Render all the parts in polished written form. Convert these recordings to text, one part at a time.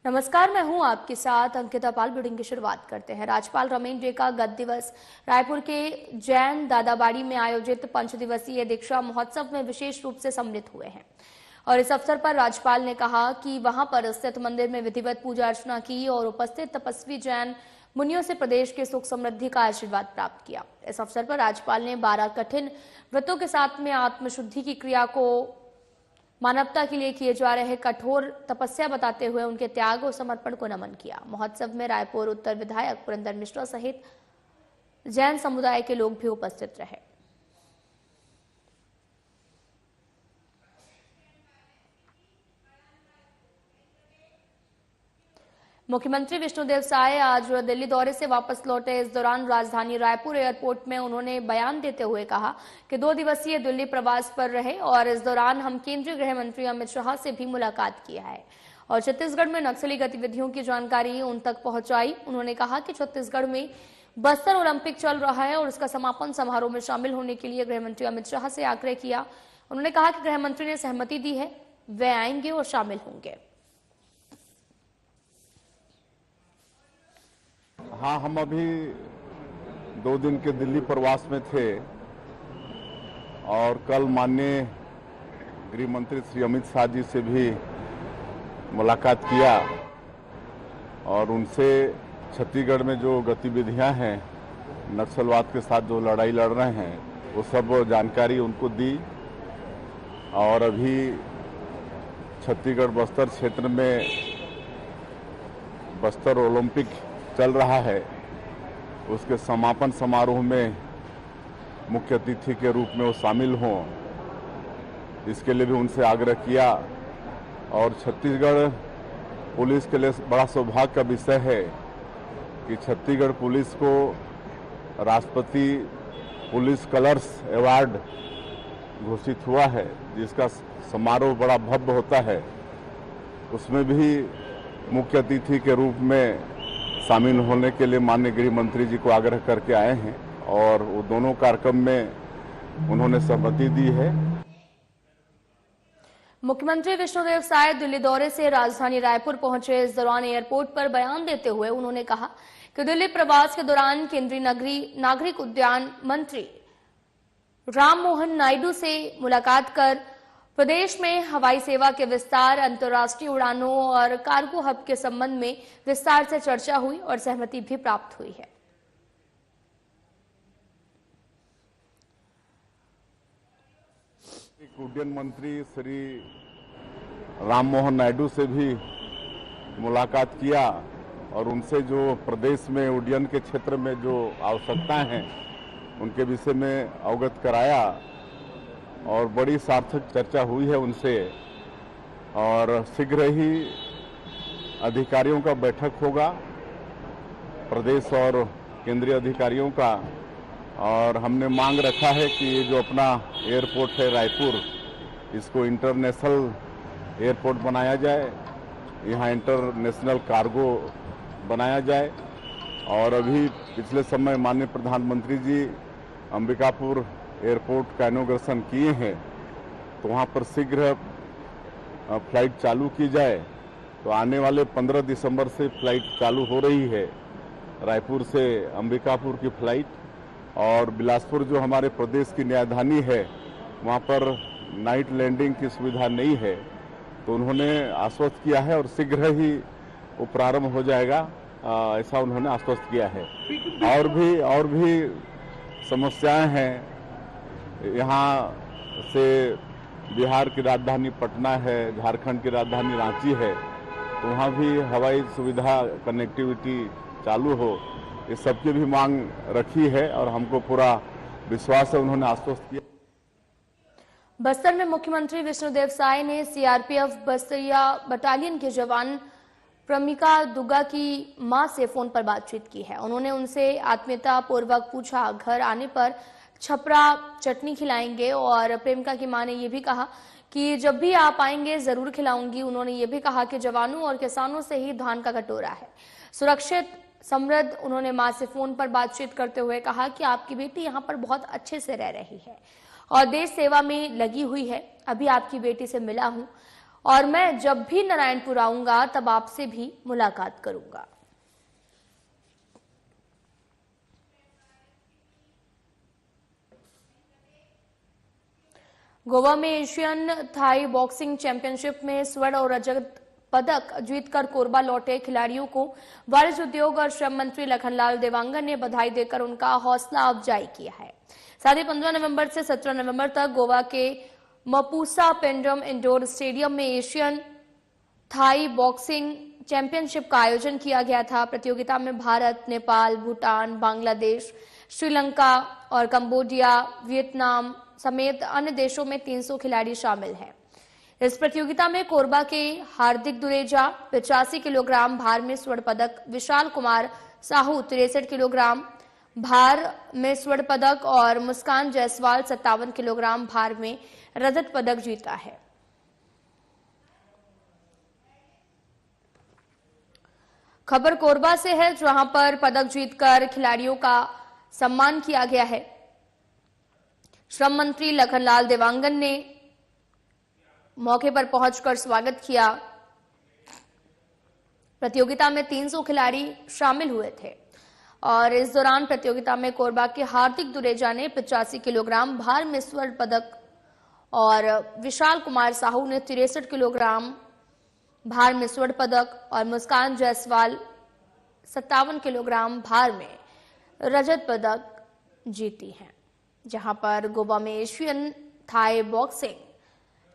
नमस्कार, मैं हूं आपके साथ अंकिता पाल। बुलेटिन की शुरुआत करते हैं। राज्यपाल रमेन डे का गत दिवस रायपुर के जैन दादाबाड़ी में आयोजित 5 दिवसीय दीक्षा महोत्सव में विशेष रूप से सम्मिलित हुए हैं और इस अवसर पर राज्यपाल ने कहा कि वहां पर स्थित मंदिर में विधिवत पूजा अर्चना की और उपस्थित तपस्वी जैन मुनियों से प्रदेश के सुख समृद्धि का आशीर्वाद प्राप्त किया। इस अवसर पर राज्यपाल ने 12 कठिन व्रतों के साथ में आत्मशुद्धि की क्रिया को मानवता के लिए किए जा रहे कठोर तपस्या बताते हुए उनके त्याग और समर्पण को नमन किया। महोत्सव में रायपुर उत्तर विधायक पुरंदर मिश्रा सहित जैन समुदाय के लोग भी उपस्थित रहे। मुख्यमंत्री विष्णुदेव साय आज दिल्ली दौरे से वापस लौटे। इस दौरान राजधानी रायपुर एयरपोर्ट में उन्होंने बयान देते हुए कहा कि 2 दिवसीय दिल्ली प्रवास पर रहे और इस दौरान हम केंद्रीय गृह मंत्री अमित शाह से भी मुलाकात किया है और छत्तीसगढ़ में नक्सली गतिविधियों की जानकारी उन तक पहुंचाई। उन्होंने कहा कि छत्तीसगढ़ में बस्तर ओलंपिक चल रहा है और उसका समापन समारोह में शामिल होने के लिए गृह मंत्री अमित शाह से आग्रह किया। उन्होंने कहा कि गृह मंत्री ने सहमति दी है, वे आएंगे और शामिल होंगे। हाँ, हम अभी 2 दिन के दिल्ली प्रवास में थे और कल माननीय गृह मंत्री श्री अमित शाह जी से भी मुलाकात किया और उनसे छत्तीसगढ़ में जो गतिविधियां हैं, नक्सलवाद के साथ जो लड़ाई लड़ रहे हैं, वो सब जानकारी उनको दी। और अभी छत्तीसगढ़ बस्तर क्षेत्र में बस्तर ओलंपिक चल रहा है, उसके समापन समारोह में मुख्य अतिथि के रूप में वो शामिल हों, इसके लिए भी उनसे आग्रह किया। और छत्तीसगढ़ पुलिस के लिए बड़ा सौभाग्य का विषय है कि छत्तीसगढ़ पुलिस को राष्ट्रपति पुलिस कलर्स अवार्ड घोषित हुआ है, जिसका समारोह बड़ा भव्य होता है। उसमें भी मुख्य अतिथि के रूप में शामिल होने के लिए माननीय गृह मंत्री जी को आग्रह करके आए हैं और वो दोनों कार्यक्रम में उन्होंने सहमति दी है। मुख्यमंत्री विष्णुदेव साय दिल्ली दौरे से राजधानी रायपुर पहुंचे। इस दौरान एयरपोर्ट पर बयान देते हुए उन्होंने कहा कि दिल्ली प्रवास के दौरान केंद्रीय नागरिक उड्डयन मंत्री राम मोहन नायडू से मुलाकात कर प्रदेश में हवाई सेवा के विस्तार, अंतर्राष्ट्रीय उड़ानों और कार्गो हब के संबंध में विस्तार से चर्चा हुई और सहमति भी प्राप्त हुई है। उड्डयन मंत्री श्री राम मोहन नायडू से भी मुलाकात किया और उनसे जो प्रदेश में उड्डयन के क्षेत्र में जो आवश्यकताएं हैं उनके विषय में अवगत कराया और बड़ी सार्थक चर्चा हुई है उनसे। और शीघ्र ही अधिकारियों का बैठक होगा, प्रदेश और केंद्रीय अधिकारियों का, और हमने मांग रखा है कि ये जो अपना एयरपोर्ट है रायपुर, इसको इंटरनेशनल एयरपोर्ट बनाया जाए, यहाँ इंटरनेशनल कार्गो बनाया जाए। और अभी पिछले समय माननीय प्रधानमंत्री जी अंबिकापुर एयरपोर्ट का इनॉग्रेशन किए हैं, तो वहाँ पर शीघ्र फ्लाइट चालू की जाए। तो आने वाले 15 दिसंबर से फ्लाइट चालू हो रही है, रायपुर से अंबिकापुर की फ्लाइट। और बिलासपुर जो हमारे प्रदेश की राजधानी है, वहाँ पर नाइट लैंडिंग की सुविधा नहीं है, तो उन्होंने आश्वस्त किया है और शीघ्र ही वो प्रारंभ हो जाएगा, ऐसा उन्होंने आश्वस्त किया है। और भी समस्याएं हैं। यहाँ से बिहार की राजधानी पटना है, झारखंड की राजधानी रांची है, तो वहाँ भी हवाई सुविधा कनेक्टिविटी चालू हो, इस सब की भी मांग रखी है और हमको पूरा विश्वास है, उन्होंने आश्वस्त किया। बस्तर में मुख्यमंत्री विष्णुदेव साय ने सीआरपीएफ बस्तरिया बटालियन के जवान प्रमिका दुग्गा की मां से फोन पर बातचीत की है। उन्होंने उनसे आत्मीयता पूर्वक पूछा, घर आने पर छपरा चटनी खिलाएंगे, और प्रेमिका की मां ने यह भी कहा कि जब भी आप आएंगे जरूर खिलाऊंगी। उन्होंने ये भी कहा कि जवानों और किसानों से ही धान का कटोरा है, सुरक्षित समृद्ध। उन्होंने मां से फोन पर बातचीत करते हुए कहा कि आपकी बेटी यहाँ पर बहुत अच्छे से रह रही है और देश सेवा में लगी हुई है। अभी आपकी बेटी से मिला हूं, और मैं जब भी नारायणपुर आऊंगा तब आपसे भी मुलाकात करूंगा। गोवा में एशियन थाई बॉक्सिंग चैंपियनशिप में स्वर्ण और रजत पदक जीतकर कोरबा लौटे खिलाड़ियों को वाणिज्य उद्योग और श्रम मंत्री लखनलाल देवांगन ने बधाई देकर उनका हौसला अफजाई किया है। साथ ही 15 नवंबर से 17 नवंबर तक गोवा के मपूसा पेंडम इंडोर स्टेडियम में एशियन थाई बॉक्सिंग चैंपियनशिप का आयोजन किया गया था। प्रतियोगिता में भारत, नेपाल, भूटान, बांग्लादेश, श्रीलंका और कंबोडिया, वियतनाम समेत अन्य देशों में 300 खिलाड़ी शामिल हैं। इस प्रतियोगिता में कोरबा के हार्दिक दुरेजा 85 किलोग्राम भार में स्वर्ण पदक, विशाल कुमार साहू 63 किलोग्राम भार में स्वर्ण पदक और मुस्कान जायसवाल 57 किलोग्राम भार में रजत पदक जीता है। खबर कोरबा से है, जहां पर पदक जीतकर खिलाड़ियों का सम्मान किया गया है। श्रम मंत्री लखनलाल देवांगन ने मौके पर पहुंचकर स्वागत किया। प्रतियोगिता में 300 खिलाड़ी शामिल हुए थे और इस दौरान प्रतियोगिता में कोरबा के हार्दिक दुरेजा ने 85 किलोग्राम भार में स्वर्ण पदक और विशाल कुमार साहू ने 63 किलोग्राम भार में स्वर्ण पदक और मुस्कान जायसवाल 57 किलोग्राम भार में रजत पदक जीती हैं। जहां पर गोवा में एशियन थाई बॉक्सिंग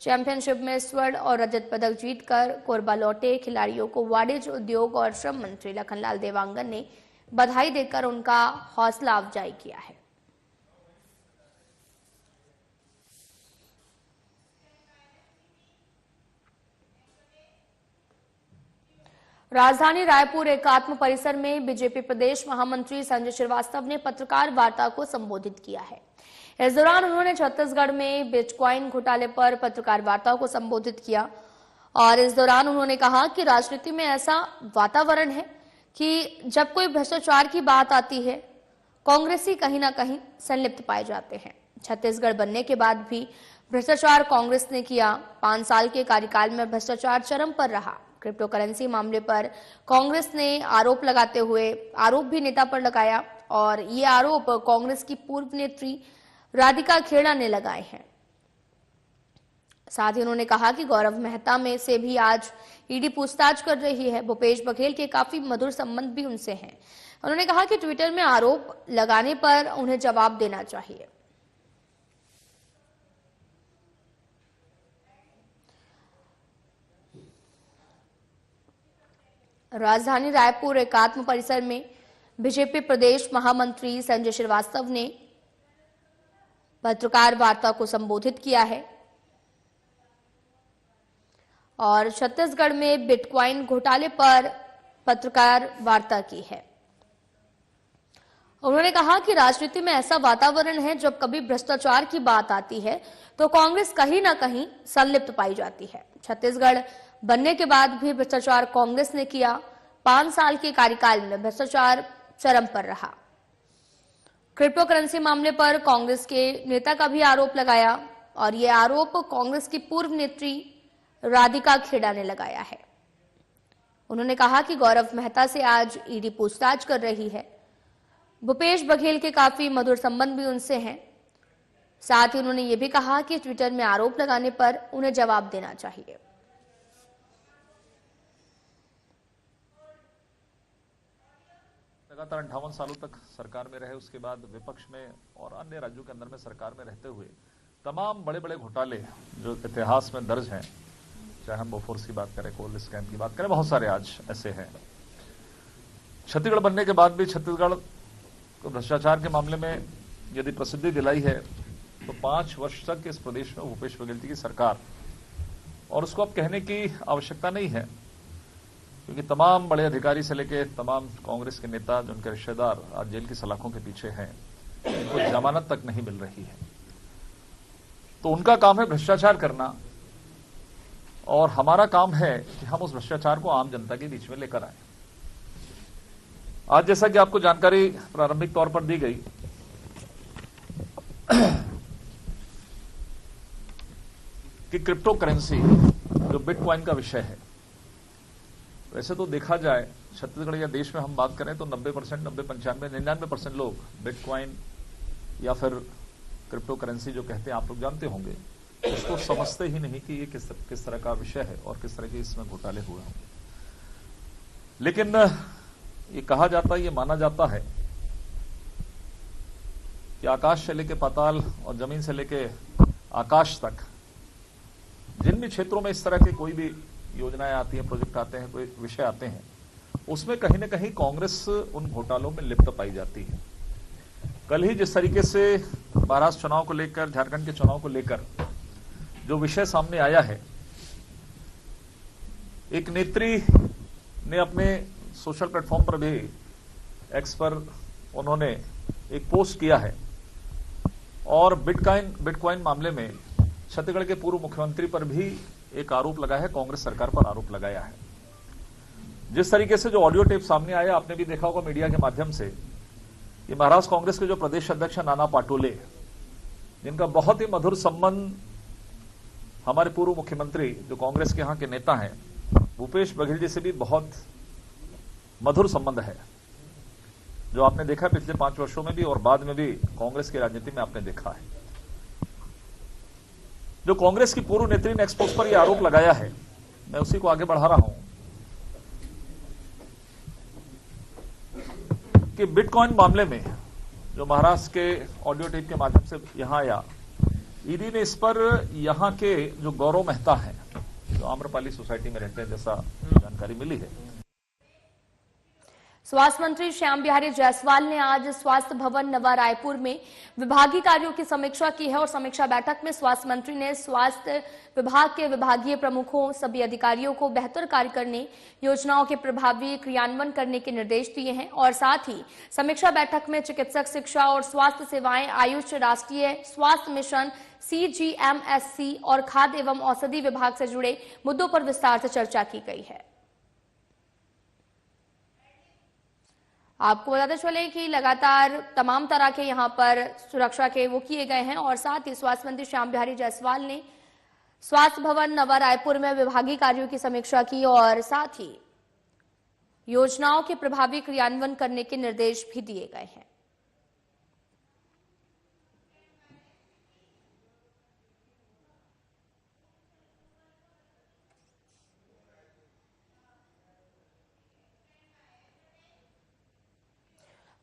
चैंपियनशिप में स्वर्ण और रजत पदक जीतकर कोरबा लौटे खिलाड़ियों को वाणिज्य उद्योग और श्रम मंत्री लखनलाल देवांगन ने बधाई देकर उनका हौसला अफजाई किया है। राजधानी रायपुर एकात्म परिसर में बीजेपी प्रदेश महामंत्री संजय श्रीवास्तव ने पत्रकार वार्ता को संबोधित किया है। इस दौरान उन्होंने छत्तीसगढ़ में बिटकॉइन घोटाले पर पत्रकार वार्ता को संबोधित किया और इस दौरान उन्होंने कहा कि राजनीति में ऐसा वातावरण है कि जब कोई भ्रष्टाचार की बात आती है, कांग्रेसी कहीं ना कहीं संलिप्त पाए जाते हैं। छत्तीसगढ़ बनने के बाद भी भ्रष्टाचार कांग्रेस ने किया। 5 साल के कार्यकाल में भ्रष्टाचार चरम पर रहा। क्रिप्टो करेंसी मामले पर कांग्रेस ने आरोप लगाते हुए आरोप भी नेता पर लगाया और ये आरोप कांग्रेस की पूर्व नेत्री राधिका खेड़ा ने लगाए हैं। साथ ही उन्होंने कहा कि गौरव मेहता में से भी आज ईडी पूछताछ कर रही है। भूपेश बघेल के काफी मधुर संबंध भी उनसे हैं। उन्होंने कहा कि ट्विटर में आरोप लगाने पर उन्हें जवाब देना चाहिए। राजधानी रायपुर एकात्म परिसर में बीजेपी प्रदेश महामंत्री संजय श्रीवास्तव ने पत्रकार वार्ता को संबोधित किया है और छत्तीसगढ़ में बिटकॉइन घोटाले पर पत्रकार वार्ता की है। उन्होंने कहा कि राजनीति में ऐसा वातावरण है, जब कभी भ्रष्टाचार की बात आती है तो कांग्रेस कहीं ना कहीं संलिप्त पाई जाती है। छत्तीसगढ़ बनने के बाद भी भ्रष्टाचार कांग्रेस ने किया। 5 साल के कार्यकाल में भ्रष्टाचार चरम पर रहा। क्रिप्टो करेंसी मामले पर कांग्रेस के नेता का भी आरोप लगाया और यह आरोप कांग्रेस की पूर्व नेत्री राधिका खेड़ा ने लगाया है। उन्होंने कहा कि गौरव मेहता से आज ईडी पूछताछ कर रही है। भूपेश बघेल के काफी मधुर संबंध भी उनसे हैं। साथ ही उन्होंने ये भी कहा कि ट्विटर में आरोप लगाने पर उन्हें जवाब देना चाहिए। लगातार 58 सालों तक सरकार में रहे, उसके बाद विपक्ष में और अन्य राज्यों के अंदर में सरकार में रहते हुए तमाम बड़े बड़े घोटाले जो इतिहास में दर्ज हैं, चाहे हम बोफोर्स की बात करें, कोल स्कैम की बात करें, बहुत सारे आज ऐसे हैं। छत्तीसगढ़ बनने के बाद भी छत्तीसगढ़ को भ्रष्टाचार के मामले में यदि प्रसिद्धि दिलाई है तो 5 वर्ष तक इस प्रदेश में भूपेश बघेल जी की सरकार, और उसको अब कहने की आवश्यकता नहीं है क्योंकि तमाम बड़े अधिकारी से लेके तमाम कांग्रेस के नेता जो उनके रिश्तेदार आज जेल की सलाखों के पीछे हैं, उनको जमानत तक नहीं मिल रही है। तो उनका काम है भ्रष्टाचार करना और हमारा काम है कि हम उस भ्रष्टाचार को आम जनता के बीच में लेकर आए। आज जैसा कि आपको जानकारी प्रारंभिक तौर पर दी गई कि क्रिप्टो करेंसी जो बिटकॉइन का विषय है, वैसे तो देखा जाए छत्तीसगढ़ या देश में हम बात करें तो 90%, 99% लोग बिटकॉइन या फिर क्रिप्टो करेंसी जो कहते हैं, आप लोग जानते होंगे, उसको समझते ही नहीं कि ये किस तरह का विषय है और किस तरह के इसमें घोटाले हुए होंगे। लेकिन ये कहा जाता है, ये माना जाता है कि आकाश से लेके पाताल और जमीन से लेके आकाश तक जिन भी क्षेत्रों में इस तरह के कोई भी योजनाएं आती हैं, प्रोजेक्ट आते हैं, कोई विषय आते हैं, उसमें कहीं ना कहीं कांग्रेस उन घोटालों में लिप्त पाई जाती है। कल ही जिस तरीके से महाराष्ट्र चुनाव को लेकर, झारखंड के चुनाव को लेकर जो विषय सामने आया है, एक नेत्री ने अपने सोशल प्लेटफॉर्म पर भी, एक्स पर उन्होंने एक पोस्ट किया है और बिटकॉइन मामले में छत्तीसगढ़ के पूर्व मुख्यमंत्री पर भी एक आरोप लगा है, कांग्रेस सरकार पर आरोप लगाया है। जिस तरीके से जो ऑडियो टेप सामने आया, आपने भी देखा होगा मीडिया के माध्यम से, ये महाराष्ट्र कांग्रेस के जो प्रदेश अध्यक्ष नाना पाटोले, जिनका बहुत ही मधुर संबंध हमारे पूर्व मुख्यमंत्री जो कांग्रेस के यहाँ के नेता हैं भूपेश बघेल जी से भी बहुत मधुर संबंध है, जो आपने देखा पिछले 5 वर्षों में भी और बाद में भी कांग्रेस की राजनीति में आपने देखा है। जो कांग्रेस की पूर्व नेत्री ने एक्सपोज पर यह आरोप लगाया है, मैं उसी को आगे बढ़ा रहा हूं कि बिटकॉइन मामले में जो महाराष्ट्र के ऑडियो टेप के माध्यम से यहां आया, ईडी ने इस पर यहां के जो गौरव मेहता हैं, जो आम्रपाली सोसाइटी में रहते हैं, जैसा जानकारी मिली है। स्वास्थ्य मंत्री श्याम बिहारी जायसवाल ने आज स्वास्थ्य भवन नवा रायपुर में विभागीय कार्यों की समीक्षा की है और समीक्षा बैठक में स्वास्थ्य मंत्री ने स्वास्थ्य विभाग के विभागीय प्रमुखों, सभी अधिकारियों को बेहतर कार्य करने, योजनाओं के प्रभावी क्रियान्वयन करने के निर्देश दिए हैं और साथ ही समीक्षा बैठक में चिकित्सक शिक्षा और स्वास्थ्य सेवाएं, आयुष, राष्ट्रीय स्वास्थ्य मिशन, CGMSC और खाद्य एवं औषधि विभाग से जुड़े मुद्दों पर विस्तार से चर्चा की गई है। आपको बताते चले कि लगातार तमाम तरह के यहां पर सुरक्षा के वो किए गए हैं और साथ ही स्वास्थ्य मंत्री श्याम बिहारी जायसवाल ने स्वास्थ्य भवन नवा रायपुर में विभागीय कार्यों की समीक्षा की और साथ ही योजनाओं के प्रभावी क्रियान्वयन करने के निर्देश भी दिए गए हैं।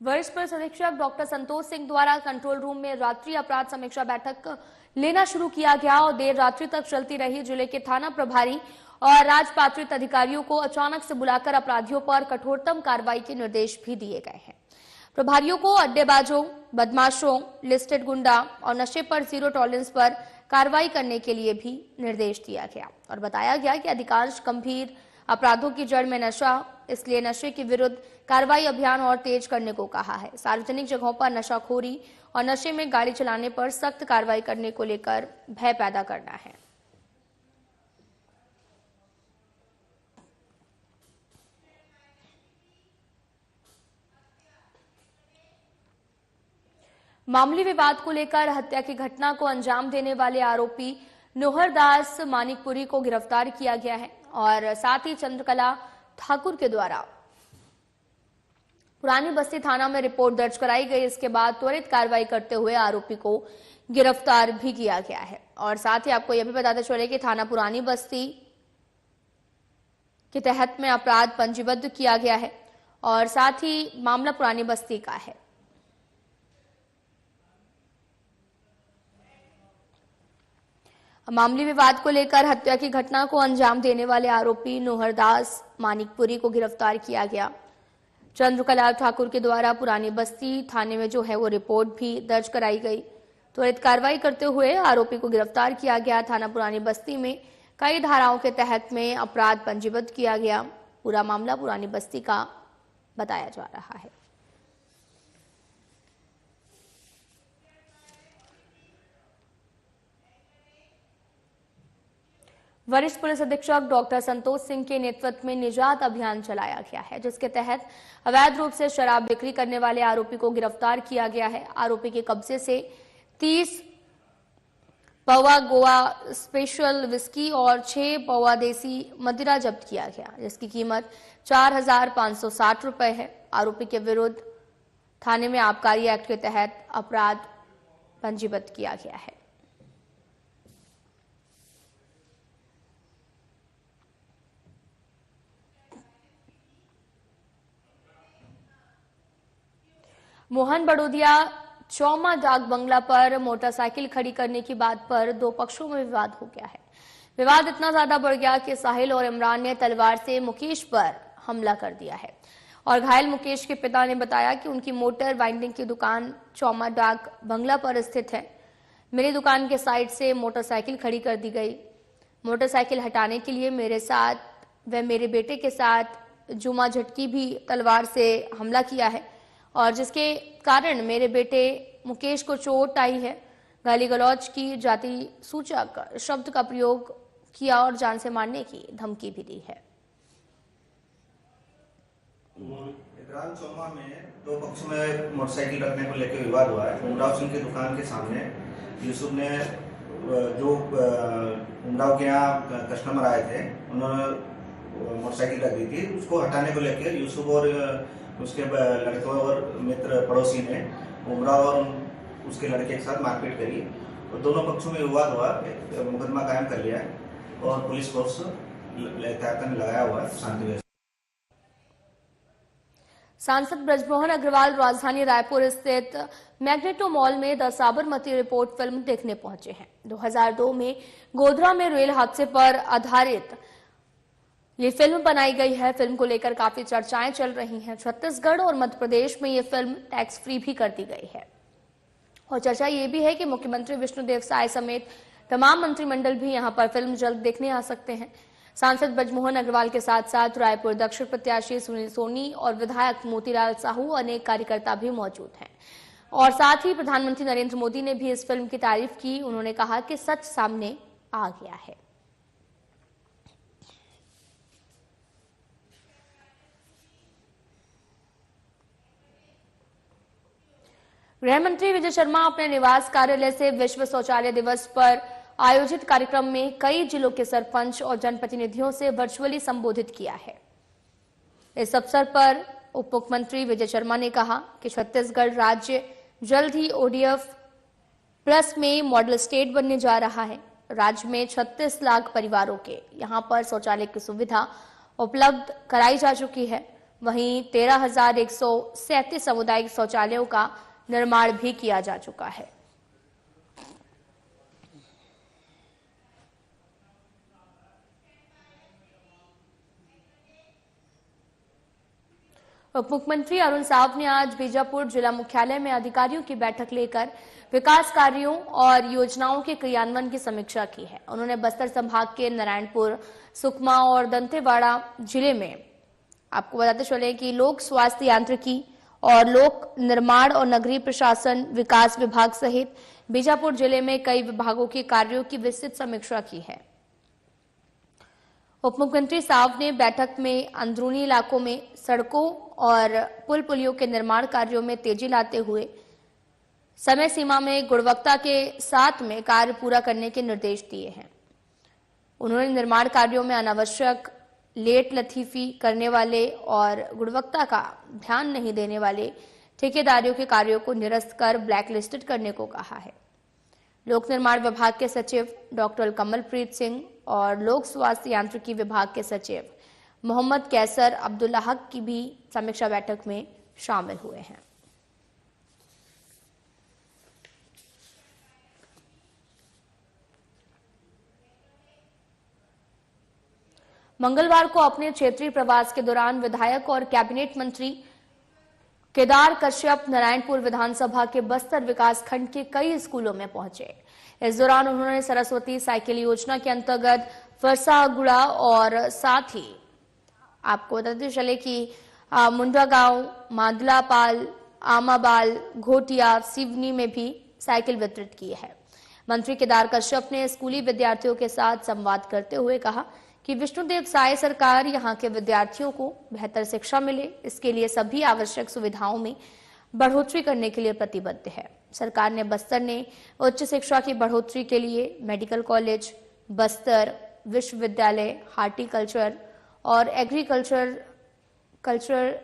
वरिष्ठ पुलिस अधीक्षक डॉक्टर संतोष सिंह द्वारा कंट्रोल रूम में रात्रि अपराध समीक्षा बैठक लेना शुरू किया गया और देर रात्रि तक चलती रही। जिले के थाना प्रभारी और राजपात्रित अधिकारियों को अचानक से बुलाकर अपराधियों पर कठोरतम कार्रवाई के निर्देश भी दिए गए हैं। प्रभारियों को अड्डेबाजों, बदमाशों, लिस्टेड गुंडा और नशे पर जीरो टॉलरेंस पर कार्रवाई करने के लिए भी निर्देश दिया गया और बताया गया कि अधिकांश गंभीर अपराधों की जड़ में नशा, इसलिए नशे के विरुद्ध कार्रवाई अभियान और तेज करने को कहा है। सार्वजनिक जगहों पर नशाखोरी और नशे में गाड़ी चलाने पर सख्त कार्रवाई करने को लेकर भय पैदा करना है। मामूली विवाद को लेकर हत्या की घटना को अंजाम देने वाले आरोपी नोहरदास मानिकपुरी को गिरफ्तार किया गया है और साथ ही चंद्रकला ठाकुर के द्वारा पुरानी बस्ती थाना में रिपोर्ट दर्ज कराई गई। इसके बाद त्वरित कार्रवाई करते हुए आरोपी को गिरफ्तार भी किया गया है और साथ ही आपको यह भी बताते चले कि थाना पुरानी बस्ती के तहत में अपराध पंजीबद्ध किया गया है और साथ ही मामला पुरानी बस्ती का है। मामूली विवाद को लेकर हत्या की घटना को अंजाम देने वाले आरोपी नोहरदास मानिकपुरी को गिरफ्तार किया गया। चंद्रकला ठाकुर के द्वारा पुरानी बस्ती थाने में जो है वो रिपोर्ट भी दर्ज कराई गई। त्वरित कार्रवाई करते हुए आरोपी को गिरफ्तार किया गया। थाना पुरानी बस्ती में कई धाराओं के तहत में अपराध पंजीबद्ध किया गया। पूरा मामला पुरानी बस्ती का बताया जा रहा है। वरिष्ठ पुलिस अधीक्षक डॉक्टर संतोष सिंह के नेतृत्व में निजात अभियान चलाया गया है, जिसके तहत अवैध रूप से शराब बिक्री करने वाले आरोपी को गिरफ्तार किया गया है। आरोपी के कब्जे से 30 पौवा गोवा स्पेशल विस्की और 6 पौवा देसी मदिरा जब्त किया गया, जिसकी कीमत 4,560 रुपए है। आरोपी के विरुद्ध थाने में आबकारी एक्ट के तहत अपराध पंजीबद्ध किया गया है। मोहन बड़ोदिया चौमा डाक बंगला पर मोटरसाइकिल खड़ी करने की बात पर दो पक्षों में विवाद हो गया है। विवाद इतना ज्यादा बढ़ गया कि साहिल और इमरान ने तलवार से मुकेश पर हमला कर दिया है और घायल मुकेश के पिता ने बताया कि उनकी मोटर वाइंडिंग की दुकान चौमा डाक बंगला पर स्थित है। मेरी दुकान के साइड से मोटरसाइकिल खड़ी कर दी गई। मोटरसाइकिल हटाने के लिए मेरे साथ व मेरे बेटे के साथ जुमा झटकी भी तलवार से हमला किया है और जिसके कारण मेरे बेटे मुकेश को चोट आई है। गाली गलौज की जाति सूचक शब्द का प्रयोग किया और जान से मारने की धमकी भी दी है। इकराम चौमा में दो पक्षों में मोटरसाइकिल रखने को लेकर विवाद हुआ है। उमराव सिंह की दुकान के सामने यूसुफ ने जो उमराव के यहाँ कस्टमर आए थे, उन्होंने मोटरसाइकिल रख दी थी। उसको हटाने को लेकर यूसुफ और उसके लड़के और मित्र पड़ोसी ने उमराव और उसके लड़के के साथ मारपीट करी और दोनों पक्षों में विवाद हुआ। मुकदमा कायम कर लिया है और पुलिस फोर्स लगाया हुआ है शांति व्यवस्था। सांसद ब्रजमोहन अग्रवाल राजधानी रायपुर स्थित मैग्नेटो मॉल में द साबरमती रिपोर्ट फिल्म देखने पहुंचे हैं। 2002 में गोधरा में रेल हादसे पर आधारित ये फिल्म बनाई गई है। फिल्म को लेकर काफी चर्चाएं चल रही हैं। छत्तीसगढ़ और मध्य प्रदेश में ये फिल्म टैक्स फ्री भी कर दी गई है और चर्चा ये भी है कि मुख्यमंत्री विष्णुदेव साय समेत तमाम मंत्रिमंडल भी यहां पर फिल्म जल्द देखने आ सकते हैं। सांसद ब्रजमोहन अग्रवाल के साथ साथ रायपुर दक्षिण प्रत्याशी सुनील सोनी और विधायक मोतीलाल साहू अनेक कार्यकर्ता भी मौजूद हैं और साथ ही प्रधानमंत्री नरेंद्र मोदी ने भी इस फिल्म की तारीफ की। उन्होंने कहा कि सच सामने आ गया है। गृह मंत्री विजय शर्मा अपने निवास कार्यालय से विश्व शौचालय दिवस पर आयोजित कार्यक्रम में कई जिलों के सरपंच और जनप्रतिनिधियों से वर्चुअली संबोधित किया है। इस अवसर पर उप मुख्यमंत्री विजय शर्मा ने कहा कि छत्तीसगढ़ राज्य जल्द ही ODF प्लस में मॉडल स्टेट बनने जा रहा है। राज्य में 36 लाख परिवारों के यहां पर शौचालय की सुविधा उपलब्ध कराई जा चुकी है। वहीं 13,137 सामुदायिक शौचालयों का निर्माण भी किया जा चुका है। उप मुख्यमंत्री अरुण साव ने आज बीजापुर जिला मुख्यालय में अधिकारियों की बैठक लेकर विकास कार्यों और योजनाओं के क्रियान्वयन की समीक्षा की है। उन्होंने बस्तर संभाग के नारायणपुर, सुकमा और दंतेवाड़ा जिले में आपको बताते चले कि लोक स्वास्थ्य यांत्रिकी और लोक निर्माण और नगरीय प्रशासन विकास विभाग सहित बीजापुर जिले में कई विभागों के कार्यों की विस्तृत समीक्षा की है। उप मुख्यमंत्री साव ने बैठक में अंदरूनी इलाकों में सड़कों और पुल पुलियों के निर्माण कार्यों में तेजी लाते हुए समय सीमा में गुणवत्ता के साथ में कार्य पूरा करने के निर्देश दिए हैं। उन्होंने निर्माण कार्यों में अनावश्यक लेट लतीफी करने वाले और गुणवत्ता का ध्यान नहीं देने वाले ठेकेदारों के कार्यों को निरस्त कर ब्लैकलिस्टेड करने को कहा है। लोक निर्माण विभाग के सचिव डॉक्टर कमलप्रीत सिंह और लोक स्वास्थ्य यांत्रिकी विभाग के सचिव मोहम्मद कैसर अब्दुल्ला हक की भी समीक्षा बैठक में शामिल हुए हैं। मंगलवार को अपने क्षेत्रीय प्रवास के दौरान विधायक और कैबिनेट मंत्री केदार कश्यप नारायणपुर विधानसभा के बस्तर विकास खंड के कई स्कूलों में पहुंचे। इस दौरान उन्होंने सरस्वती साइकिल योजना के अंतर्गत फरसागुड़ा और साथ ही आपको बताते चले कि मुंडा गांव, मादलापाल, आमाबाल, घोटिया, सिवनी में भी साइकिल वितरित की है। मंत्री केदार कश्यप ने स्कूली विद्यार्थियों के साथ संवाद करते हुए कहा कि विष्णुदेव साय सरकार यहां के विद्यार्थियों को बेहतर शिक्षा मिले, इसके लिए सभी आवश्यक सुविधाओं में बढ़ोतरी करने के लिए प्रतिबद्ध है। सरकार ने बस्तर में उच्च शिक्षा की बढ़ोतरी के लिए मेडिकल कॉलेज, बस्तर विश्वविद्यालय, हार्टिकल्चर और एग्रीकल्चर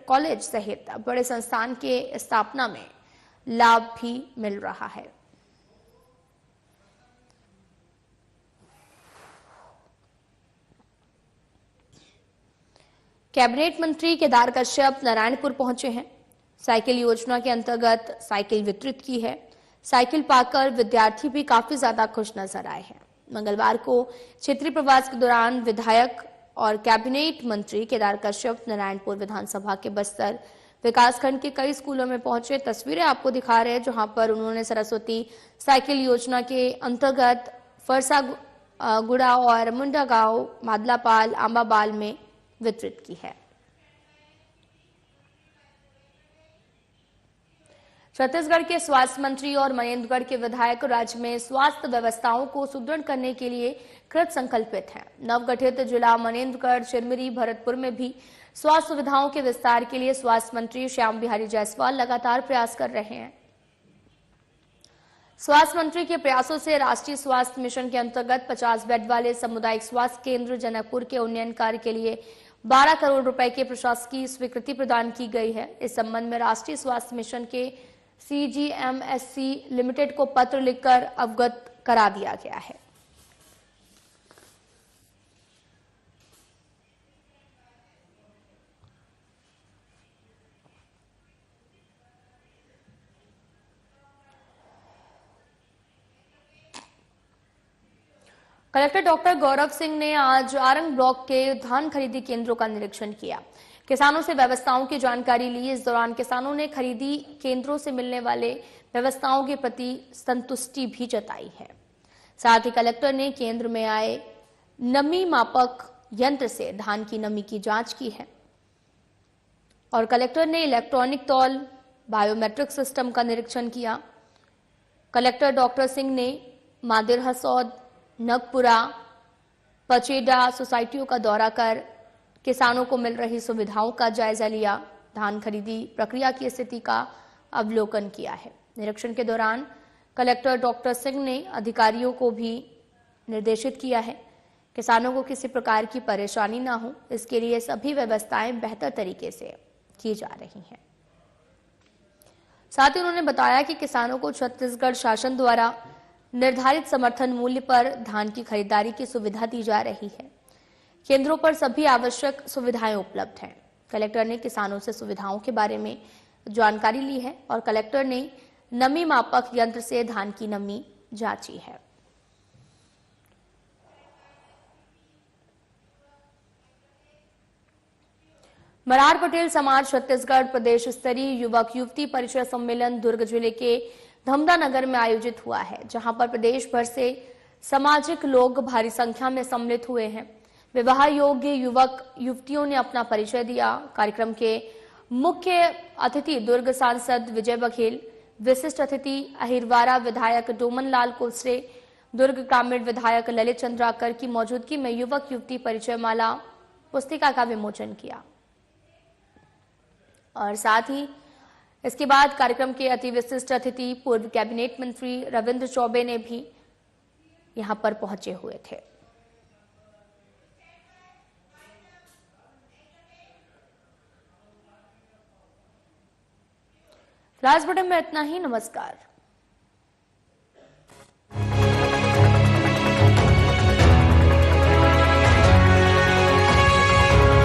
कॉलेज सहित बड़े संस्थान के स्थापना में लाभ भी मिल रहा है। कैबिनेट मंत्री केदार कश्यप नारायणपुर पहुंचे हैं। साइकिल योजना के अंतर्गत साइकिल वितरित की है। साइकिल पाकर विद्यार्थी भी काफी ज्यादा खुश नजर आए हैं। मंगलवार को क्षेत्रीय प्रवास के दौरान विधायक और कैबिनेट मंत्री केदार कश्यप नारायणपुर विधानसभा के बस्तर विकासखंड के कई स्कूलों में पहुंचे। तस्वीरें आपको दिखा रहे हैं जहां पर उन्होंने सरस्वती साइकिल योजना के अंतर्गत फरसा गुड़ा और मुंडा गांव, मादलापाल, आंबाबाल में वितरित की है। छत्तीसगढ़ के स्वास्थ्य मंत्री और मनेन्द्रगढ़ के विधायक राज्य में स्वास्थ्य व्यवस्थाओं को सुदृढ़ करने के लिए कृत संकल्पित हैं। नवगठित जिला मनेन्द्रगढ़, चिरमिरी, भरतपुर में भी स्वास्थ्य सुविधाओं के विस्तार के लिए स्वास्थ्य मंत्री श्याम बिहारी जायसवाल लगातार प्रयास कर रहे हैं। स्वास्थ्य मंत्री के प्रयासों से राष्ट्रीय स्वास्थ्य मिशन के अंतर्गत 50 बेड वाले सामुदायिक स्वास्थ्य केंद्र जनकपुर के उन्नयन कार्य के लिए 12 करोड़ रुपए की प्रशासकीय स्वीकृति प्रदान की गई है। इस संबंध में राष्ट्रीय स्वास्थ्य मिशन के CGMSC लिमिटेड को पत्र लिखकर अवगत करा दिया गया है। कलेक्टर डॉक्टर गौरव सिंह ने आज आरंग ब्लॉक के धान खरीदी केंद्रों का निरीक्षण किया। किसानों से व्यवस्थाओं की जानकारी ली। इस दौरान किसानों ने खरीदी केंद्रों से मिलने वाले व्यवस्थाओं के प्रति संतुष्टि भी जताई है। साथ ही कलेक्टर ने केंद्र में आए नमी मापक यंत्र से धान की नमी की जांच की है और कलेक्टर ने इलेक्ट्रॉनिक तौल बायोमेट्रिक सिस्टम का निरीक्षण किया। कलेक्टर डॉक्टर सिंह ने मादिर हसौद, नगपुरा, पचेडा सोसाइटियों का दौरा कर किसानों को मिल रही सुविधाओं का जायजा लिया। धान खरीदी प्रक्रिया की स्थिति का अवलोकन किया है। निरीक्षण के दौरान कलेक्टर डॉक्टर सिंह ने अधिकारियों को भी निर्देशित किया है किसानों को किसी प्रकार की परेशानी ना हो, इसके लिए सभी व्यवस्थाएं बेहतर तरीके से की जा रही हैं। साथ ही उन्होंने बताया कि किसानों को छत्तीसगढ़ शासन द्वारा निर्धारित समर्थन मूल्य पर धान की खरीदारी की सुविधा दी जा रही है। केंद्रों पर सभी आवश्यक सुविधाएं उपलब्ध हैं। कलेक्टर ने किसानों से सुविधाओं के बारे में जानकारी ली है और कलेक्टर ने नमी मापक यंत्र से धान की नमी जांची है। मरार पटेल समाज छत्तीसगढ़ प्रदेश स्तरीय युवक युवती परिचय सम्मेलन दुर्ग जिले के धमदा नगर में आयोजित हुआ है, जहां पर प्रदेश भर से सामाजिक लोग भारी संख्या में सम्मिलित हुए हैं। विवाह योग्य युवक युवतियों ने अपना परिचय दिया। कार्यक्रम के मुख्य अतिथि दुर्ग सांसद विजय बघेल, विशिष्ट अतिथि अहिरवारा विधायक डोमन लाल कुलस्ते, दुर्ग ग्रामीण विधायक ललित चंद्राकर की मौजूदगी में युवक युवती परिचय माला पुस्तिका का विमोचन किया और साथ ही इसके बाद कार्यक्रम के अति विशिष्ट अतिथि पूर्व कैबिनेट मंत्री रविंद्र चौबे ने भी यहां पर पहुंचे हुए थे। राज बुलेटिन में इतना ही। नमस्कार।